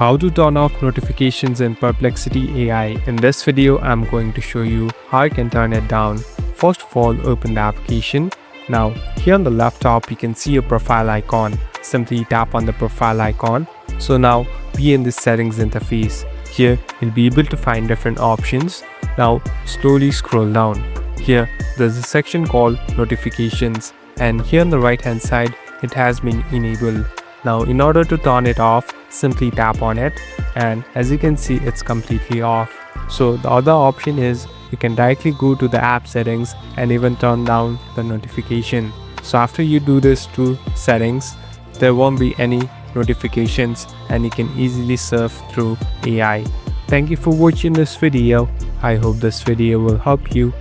How to turn off notifications in Perplexity AI. In this video, I'm going to show you how you can turn it down. First of all, open the application. Now, here on the left top, you can see a profile icon. Simply tap on the profile icon. So now, be in the settings interface. Here, you'll be able to find different options. Now, slowly scroll down. Here, there's a section called notifications. And here on the right hand side, it has been enabled. Now, in order to turn it off, simply tap on it, and as you can see, it's completely off. So the other option is you can directly go to the app settings and even turn down the notification. So after you do this to settings, there won't be any notifications and you can easily surf through AI. Thank you for watching this video. I hope this video will help you.